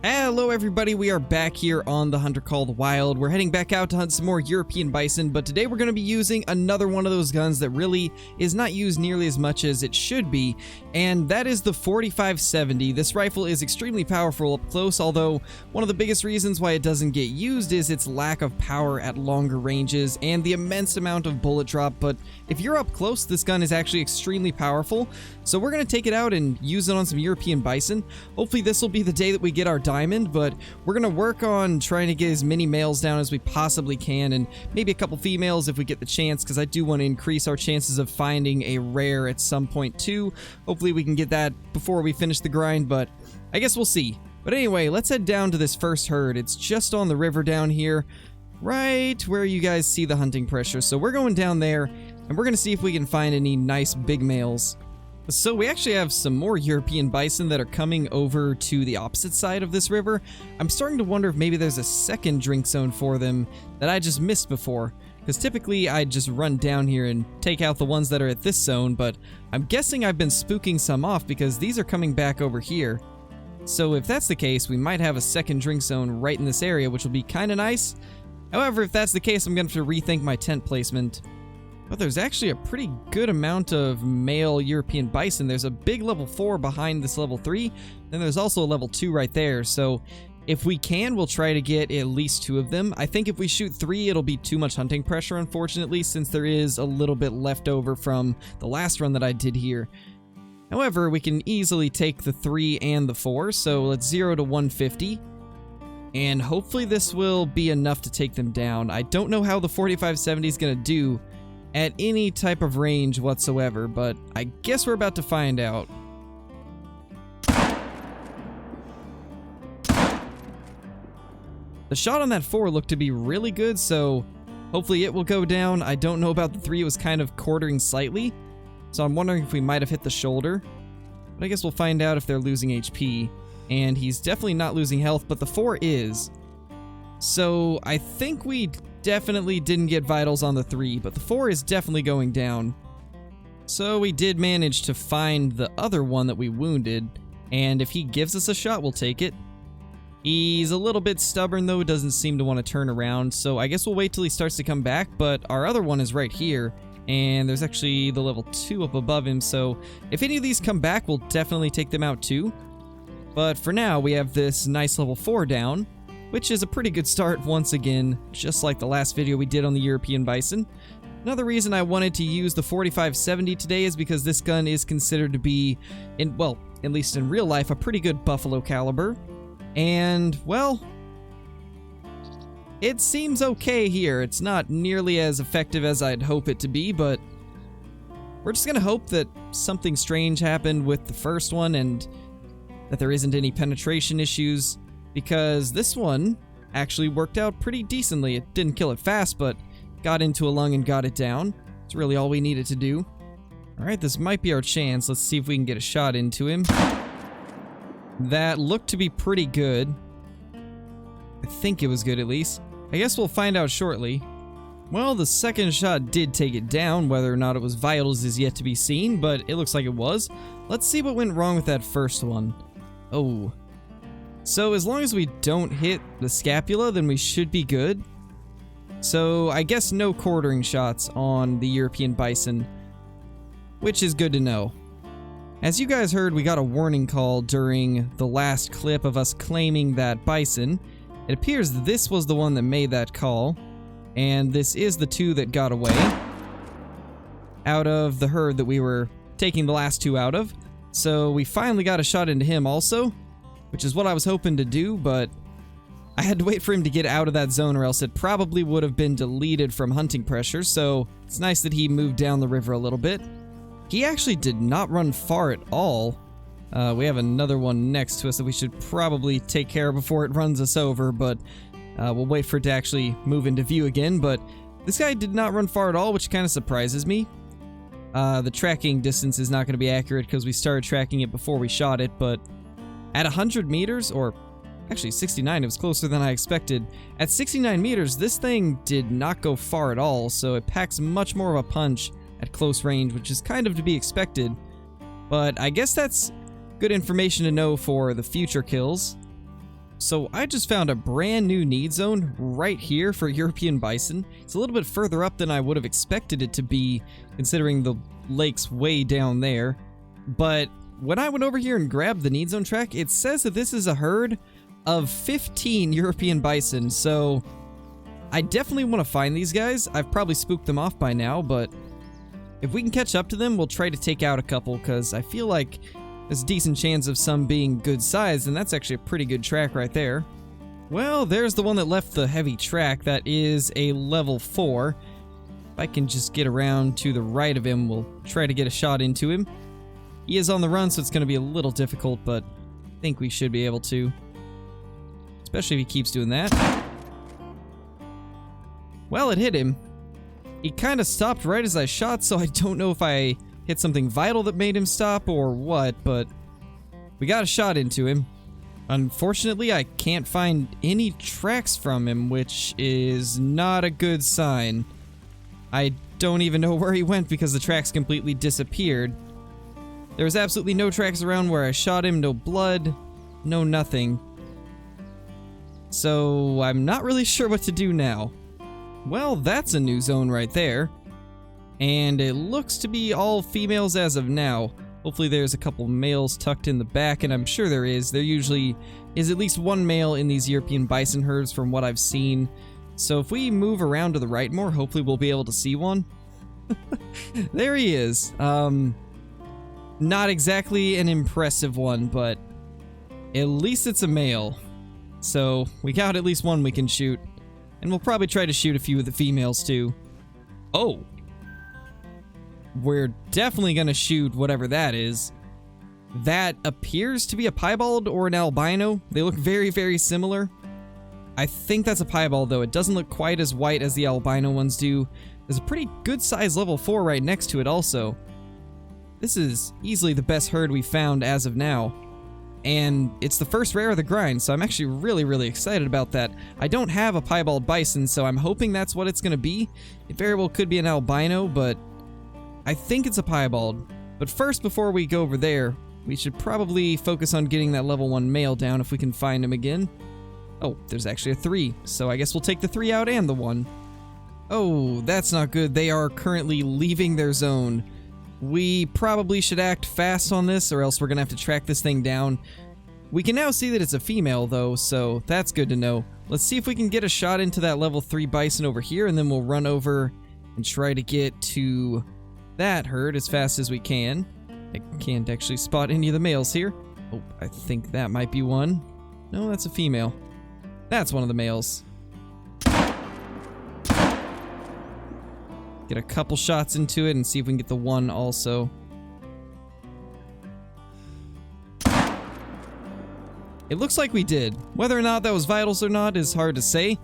Hello everybody, we are back here on The Hunter Called Wild. We're heading back out to hunt some more European bison, but today we're going to be using another one of those guns that really is not used nearly as much as it should be, and that is the 4570. This rifle is extremely powerful up close, although one of the biggest reasons why it doesn't get used is its lack of power at longer ranges and the immense amount of bullet drop. But if you're up close, this gun is actually extremely powerful, so we're going to take it out and use it on some European bison. Hopefully this will be the day that we get our diamond, but we're gonna work on trying to get as many males down as we possibly can, and maybe a couple females if we get the chance, because I do want to increase our chances of finding a rare at some point too. Hopefully we can get that before we finish the grind, but I guess we'll see. But anyway, let's head down to this first herd. It's just on the river down here, right where you guys see the hunting pressure. So we're going down there, and we're gonna see if we can find any nice big males. So we actually have some more European bison that are coming over to the opposite side of this river. I'm starting to wonder if maybe there's a second drink zone for them that I just missed before, because typically I'd just run down here and take out the ones that are at this zone, but I'm guessing I've been spooking some off because these are coming back over here. So if that's the case, we might have a second drink zone right in this area, which will be kind of nice. However, if that's the case, I'm going to have to rethink my tent placement. But there's actually a pretty good amount of male European bison. There's a big level 4 behind this level 3, then there's also a level 2 right there. So if we can, we'll try to get at least 2 of them. I think if we shoot 3, it'll be too much hunting pressure, unfortunately, since there is a little bit left over from the last run that I did here. However, we can easily take the 3 and the 4, so let's 0 to 150. And hopefully this will be enough to take them down. I don't know how the 4570 is going to do at any type of range whatsoever, but I guess we're about to find out. The shot on that 4 looked to be really good, so hopefully it will go down. I don't know about the 3, it was kind of quartering slightly, so I'm wondering if we might have hit the shoulder. But I guess we'll find out if they're losing HP, and he's definitely not losing health, but the 4 is. So I think we definitely didn't get vitals on the 3, but the 4 is definitely going down. So we did manage to find the other one that we wounded, and if he gives us a shot, we'll take it. He's a little bit stubborn though, doesn't seem to want to turn around, so I guess we'll wait till he starts to come back, but our other one is right here, and there's actually the level 2 up above him, so if any of these come back, we'll definitely take them out too. But for now, we have this nice level 4 down, which is a pretty good start once again, just like the last video we did on the European bison. Another reason I wanted to use the 4570 today is because this gun is considered to be, well, at least in real life, a pretty good buffalo caliber. And, well, it seems okay here. It's not nearly as effective as I'd hope it to be, but we're just gonna hope that something strange happened with the first one and that there isn't any penetration issues, because this one actually worked out pretty decently. It didn't kill it fast, but got into a lung and got it down. It's really all we needed to do. Alright, this might be our chance. Let's see if we can get a shot into him. That looked to be pretty good. I think it was good, at least. I guess we'll find out shortly. Well, the second shot did take it down. Whether or not it was vitals is yet to be seen, but it looks like it was. Let's see what went wrong with that first one. Oh. So as long as we don't hit the scapula, then we should be good. So I guess no quartering shots on the European bison, which is good to know. As you guys heard, we got a warning call during the last clip of us claiming that bison. It appears this was the one that made that call, and this is the 2 that got away out of the herd that we were taking the last 2 out of. So we finally got a shot into him also, which is what I was hoping to do, but I had to wait for him to get out of that zone or else it probably would have been deleted from hunting pressure, so it's nice that he moved down the river a little bit. He actually did not run far at all. We have another one next to us that we should probably take care of before it runs us over, but we'll wait for it to actually move into view again. But this guy did not run far at all, which kind of surprises me. The tracking distance is not going to be accurate because we started tracking it before we shot it, but at 100 meters, or actually 69, it was closer than I expected. At 69 meters, this thing did not go far at all, so it packs much more of a punch at close range, which is kind of to be expected. But I guess that's good information to know for the future kills. So I just found a brand new need zone right here for European bison. It's a little bit further up than I would have expected it to be, considering the lake's way down there. But when I went over here and grabbed the need zone track, it says that this is a herd of 15 European bison, so I definitely want to find these guys. I've probably spooked them off by now, but if we can catch up to them, we'll try to take out a couple, because I feel like there's a decent chance of some being good size, and that's actually a pretty good track right there. Well, there's the one that left the heavy track. That is a level 4. If I can just get around to the right of him, we'll try to get a shot into him. He is on the run, so it's going to be a little difficult, but I think we should be able to. Especially if he keeps doing that. Well, it hit him. He kind of stopped right as I shot, so I don't know if I hit something vital that made him stop or what, but we got a shot into him. Unfortunately, I can't find any tracks from him, which is not a good sign. I don't even know where he went because the tracks completely disappeared. There was absolutely no tracks around where I shot him, no blood, no nothing. So I'm not really sure what to do now. Well, that's a new zone right there. And it looks to be all females as of now. Hopefully there's a couple males tucked in the back, and I'm sure there is. There usually is at least one male in these European bison herds from what I've seen. So if we move around to the right more, hopefully we'll be able to see one. There he is. Not exactly an impressive one, but at least it's a male. So we got at least one we can shoot. And we'll probably try to shoot a few of the females too. Oh! We're definitely gonna shoot whatever that is. That appears to be a piebald or an albino. They look very, very similar. I think that's a piebald though. It doesn't look quite as white as the albino ones do. There's a pretty good size level 4 right next to it also. This is easily the best herd we've found as of now. And it's the first rare of the grind, so I'm actually really, really excited about that. I don't have a piebald bison, so I'm hoping that's what it's gonna be. It very well could be an albino, but I think it's a piebald. But first, before we go over there, we should probably focus on getting that level 1 male down if we can find him again. Oh, there's actually a 3, so I guess we'll take the 3 out and the 1. Oh, that's not good. They are currently leaving their zone. We probably should act fast on this, or else we're gonna have to track this thing down. We can now see that it's a female, though, so that's good to know. Let's see if we can get a shot into that level 3 bison over here, and then we'll run over and try to get to that herd as fast as we can. I can't actually spot any of the males here. Oh, I think that might be one. No, that's a female. That's one of the males. Get a couple shots into it and see if we can get the 1 also. It looks like we did. Whether or not that was vitals or not is hard to say,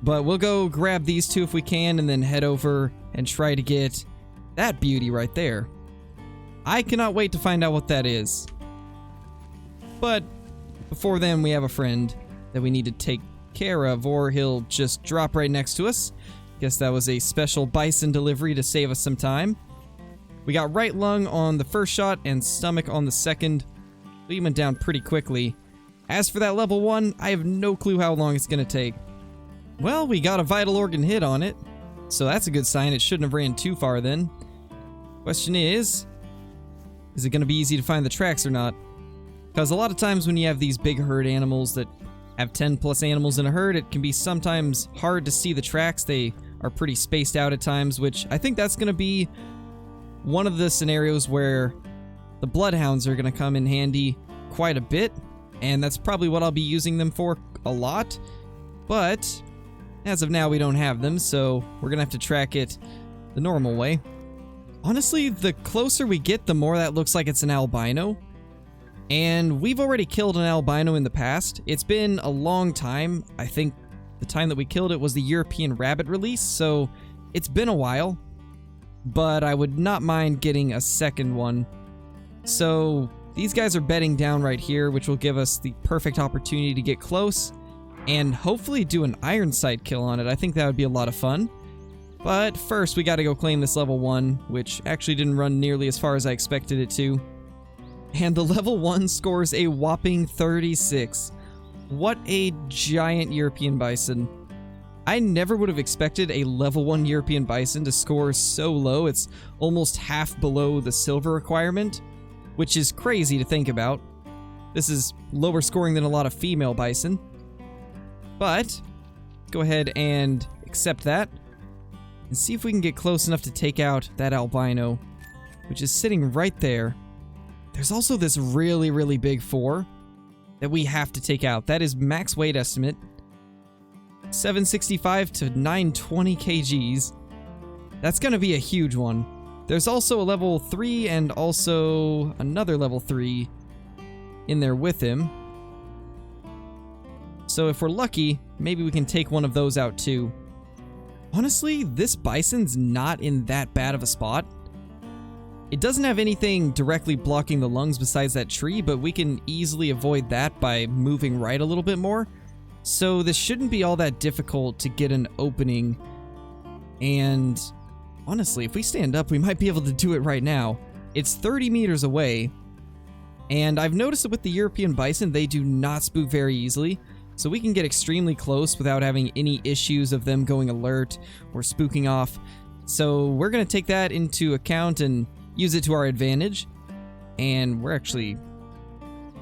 but we'll go grab these 2 if we can and then head over and try to get that beauty right there. I cannot wait to find out what that is. But before then, we have a friend that we need to take care of, or he'll just drop right next to us. Guess that was a special bison delivery to save us some time. We got right lung on the first shot and stomach on the second. We went down pretty quickly. As for that level 1, I have no clue how long it's gonna take. Well, we got a vital organ hit on it, so that's a good sign. It shouldn't have ran too far then. Question is it gonna be easy to find the tracks or not? Because a lot of times when you have these big herd animals that have 10 plus animals in a herd, it can be sometimes hard to see the tracks. They are pretty spaced out at times, which I think that's going to be one of the scenarios where the bloodhounds are going to come in handy quite a bit, and that's probably what I'll be using them for a lot. But as of now, we don't have them, so we're going to have to track it the normal way. Honestly, the closer we get, the more that looks like it's an albino. And we've already killed an albino in the past. It's been a long time. I think the time that we killed it was the European rabbit release, so it's been a while. But I would not mind getting a second one. So these guys are bedding down right here, which will give us the perfect opportunity to get close and hopefully do an iron sight kill on it. I think that would be a lot of fun. But first, we gotta go claim this level 1, which actually didn't run nearly as far as I expected it to. And the level 1 scores a whopping 36. What a giant European bison. I never would have expected a level 1 European bison to score so low. It's almost half below the silver requirement, which is crazy to think about. This is lower scoring than a lot of female bison. But, go ahead and accept that. And see if we can get close enough to take out that albino, which is sitting right there. There's also this really, really big 4 that we have to take out. That is max weight estimate. 765 to 920 kgs. That's gonna be a huge one. There's also a level 3 and also another level 3 in there with him. So if we're lucky, maybe we can take one of those out too. Honestly, this bison's not in that bad of a spot. It doesn't have anything directly blocking the lungs besides that tree, but we can easily avoid that by moving right a little bit more. So this shouldn't be all that difficult to get an opening. And honestly, if we stand up, we might be able to do it right now. It's 30 meters away. And I've noticed that with the European bison, they do not spook very easily. So we can get extremely close without having any issues of them going alert or spooking off. So we're going to take that into account and use it to our advantage. And we're actually...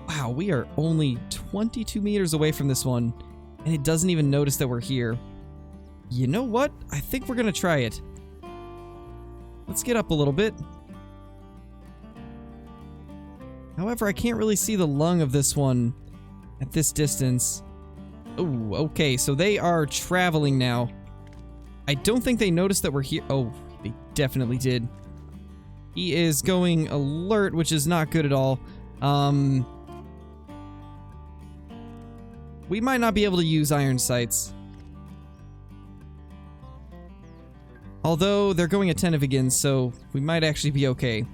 Wow, we are only 22 meters away from this one. And it doesn't even notice that we're here. You know what? I think we're going to try it. Let's get up a little bit. However, I can't really see the lung of this one at this distance. Oh, okay, so they are traveling now. I don't think they noticed that we're here. Oh, they definitely did. He is going alert, which is not good at all. We might not be able to use iron sights. Although, they're going attentive again, so we might actually be okay.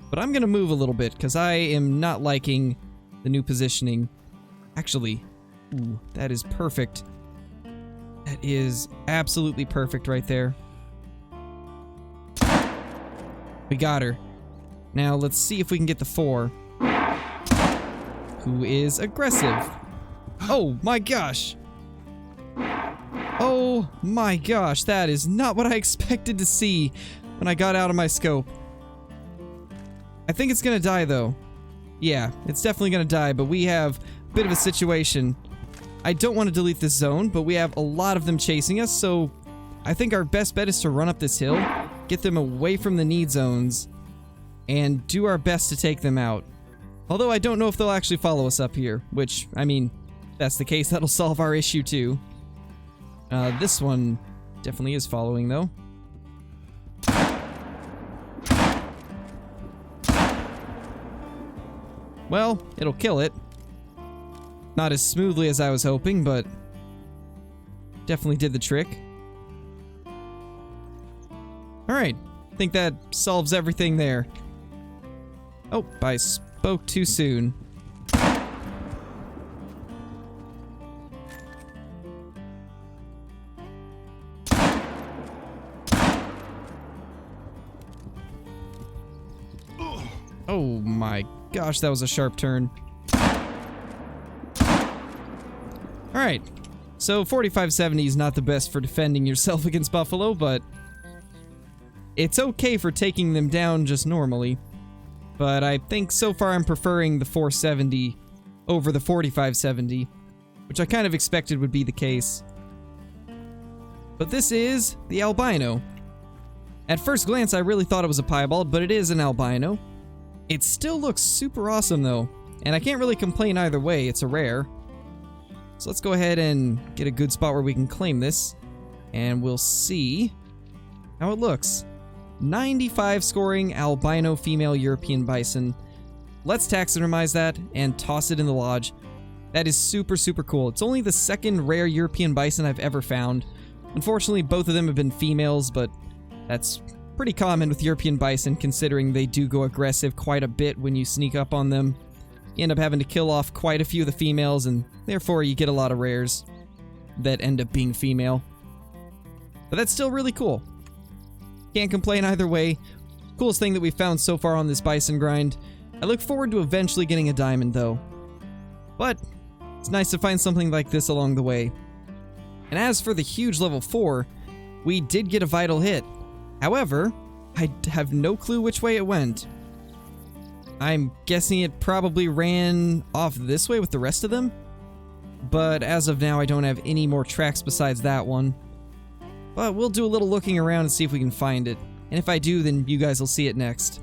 But I'm gonna move a little bit, because I am not liking the new positioning. Actually, ooh, that is perfect. That is absolutely perfect right there. We got her. Now, let's see if we can get the 4. Who is aggressive. Oh my gosh. Oh my gosh, that is not what I expected to see when I got out of my scope. I think it's gonna die though. Yeah, it's definitely gonna die, but we have a bit of a situation. I don't want to delete this zone, but we have a lot of them chasing us, so I think our best bet is to run up this hill, get them away from the need zones, and do our best to take them out. Although I don't know if they'll actually follow us up here, which, I mean, if that's the case, that'll solve our issue too. This one definitely is following though. Well, it'll kill it. Not as smoothly as I was hoping, but definitely did the trick. Alright, I think that solves everything there. Oh, I spoke too soon. Oh my gosh, that was a sharp turn. Alright, so 4570 is not the best for defending yourself against buffalo, but it's okay for taking them down just normally. But I think so far I'm preferring the 470 over the 4570, which I kind of expected would be the case. But this is the albino. At first glance, I really thought it was a piebald, but it is an albino. It still looks super awesome though, and I can't really complain either way, it's a rare. So let's go ahead and get a good spot where we can claim this, and we'll see how it looks. 95 scoring albino female European bison. Let's taxidermize that and toss it in the lodge. That is super, super cool. It's only the second rare European bison I've ever found. Unfortunately, both of them have been females, but that's pretty common with European bison considering they do go aggressive quite a bit when you sneak up on them. You end up having to kill off quite a few of the females, and therefore you get a lot of rares that end up being female. But that's still really cool. Can't complain either way. Coolest thing that we've found so far on this bison grind. I look forward to eventually getting a diamond though. But it's nice to find something like this along the way. And as for the huge level 4, we did get a vital hit. However, I have no clue which way it went. I'm guessing it probably ran off this way with the rest of them. But as of now, I don't have any more tracks besides that one. But we'll do a little looking around and see if we can find it. And if I do, then you guys will see it next.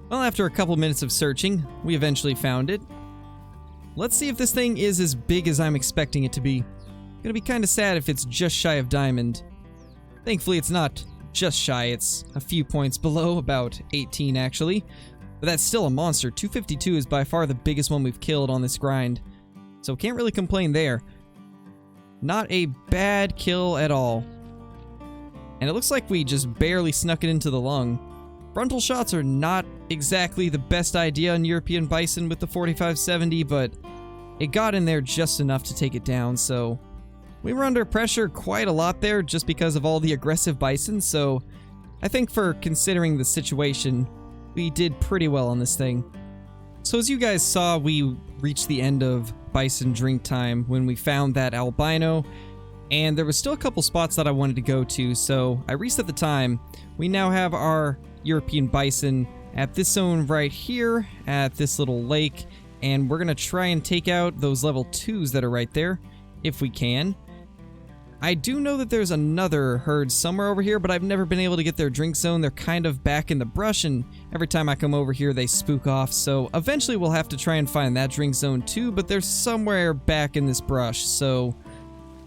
Well, after a couple minutes of searching, we eventually found it. Let's see if this thing is as big as I'm expecting it to be. Gonna be kinda sad if it's just shy of diamond. Thankfully, it's not just shy, it's a few points below, about 18 actually. But that's still a monster. 252 is by far the biggest one we've killed on this grind. So can't really complain there. Not a bad kill at all. And it looks like we just barely snuck it into the lung. Frontal shots are not exactly the best idea on European Bison with the 4570, but it got in there just enough to take it down, so we were under pressure quite a lot there just because of all the aggressive bison, so I think for considering the situation, we did pretty well on this thing. So as you guys saw, we reached the end of bison drink time when we found that albino, and there was still a couple spots that I wanted to go to, so I reset the time. We now have our European bison at this zone right here, at this little lake, and we're gonna try and take out those level 2s that are right there, if we can. I do know that there's another herd somewhere over here, but I've never been able to get their drink zone. They're kind of back in the brush, and every time I come over here, they spook off. So eventually we'll have to try and find that drink zone too, but they're somewhere back in this brush. So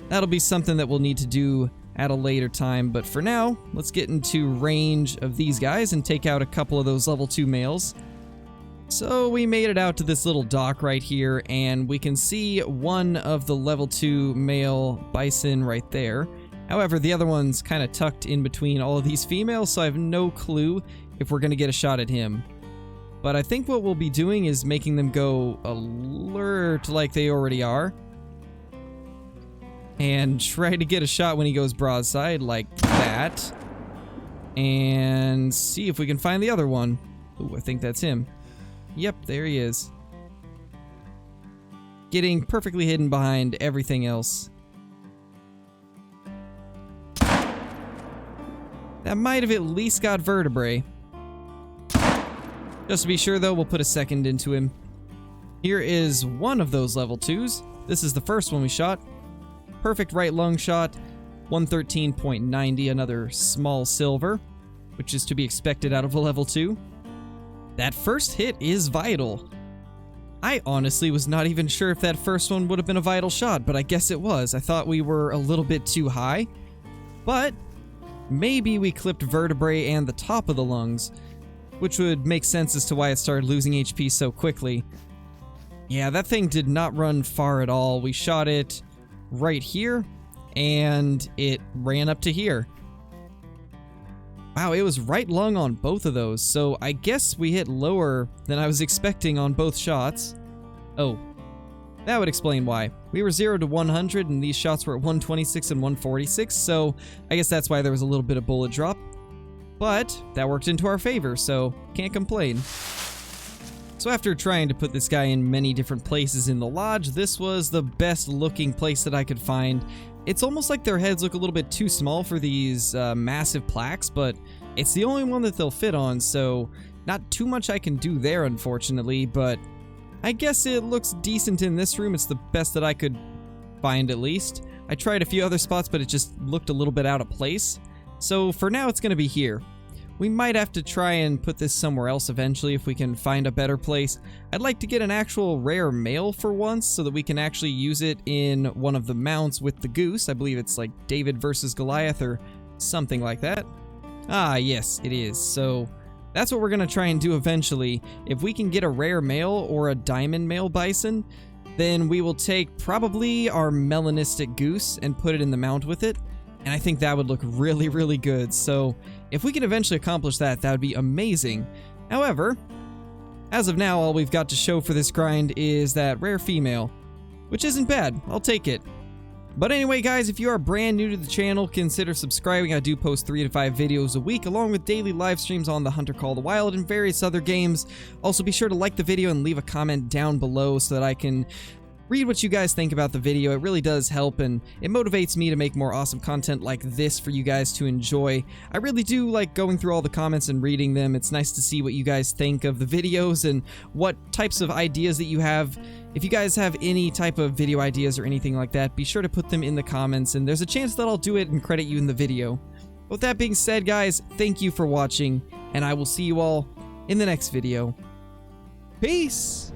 that'll be something that we'll need to do at a later time. But for now, let's get into range of these guys and take out a couple of those level 2 males. So we made it out to this little dock right here, and we can see one of the level 2 male bison right there. However, the other one's kind of tucked in between all of these females, so I have no clue if we're going to get a shot at him. But I think what we'll be doing is making them go alert like they already are, and try to get a shot when he goes broadside like that, and see if we can find the other one. Ooh, I think that's him. Yep, there he is. Getting perfectly hidden behind everything else. That might have at least got vertebrae. Just to be sure though, we'll put a second into him. Here is one of those level 2s. This is the first one we shot. Perfect right lung shot. 113.90, another small silver, which is to be expected out of a level 2. That first hit is vital. I honestly was not even sure if that first one would have been a vital shot, but I guess it was. I thought we were a little bit too high, but maybe we clipped vertebrae and the top of the lungs, which would make sense as to why it started losing HP so quickly. Yeah, that thing did not run far at all. We shot it right here, and it ran up to here. Wow, it was right lung on both of those, so I guess we hit lower than I was expecting on both shots. Oh, that would explain why. We were 0 to 100, and these shots were at 126 and 146, so I guess that's why there was a little bit of bullet drop. But that worked into our favor, so can't complain. So after trying to put this guy in many different places in the lodge, this was the best looking place that I could find. It's almost like their heads look a little bit too small for these massive plaques, but it's the only one that they'll fit on, so not too much I can do there, unfortunately, but I guess it looks decent in this room. It's the best that I could find, at least. I tried a few other spots, but it just looked a little bit out of place. So for now, it's going to be here. We might have to try and put this somewhere else eventually if we can find a better place. I'd like to get an actual rare male for once so that we can actually use it in one of the mounts with the goose. I believe it's like David versus Goliath or something like that. Ah, yes, it is. So that's what we're going to try and do eventually. If we can get a rare male or a diamond male bison, then we will take probably our melanistic goose and put it in the mount with it. And I think that would look really, really good. So if we can eventually accomplish that, that would be amazing. However, as of now, all we've got to show for this grind is that rare female, which isn't bad. I'll take it. But anyway, guys, if you are brand new to the channel, consider subscribing. I do post 3 to 5 videos a week, along with daily live streams on The Hunter Call of the Wild and various other games. Also, be sure to like the video and leave a comment down below so that I can read what you guys think about the video. It really does help, and it motivates me to make more awesome content like this for you guys to enjoy. I really do like going through all the comments and reading them. It's nice to see what you guys think of the videos and what types of ideas that you have. If you guys have any type of video ideas or anything like that, be sure to put them in the comments, and there's a chance that I'll do it and credit you in the video. With that being said, guys, thank you for watching, and I will see you all in the next video. Peace!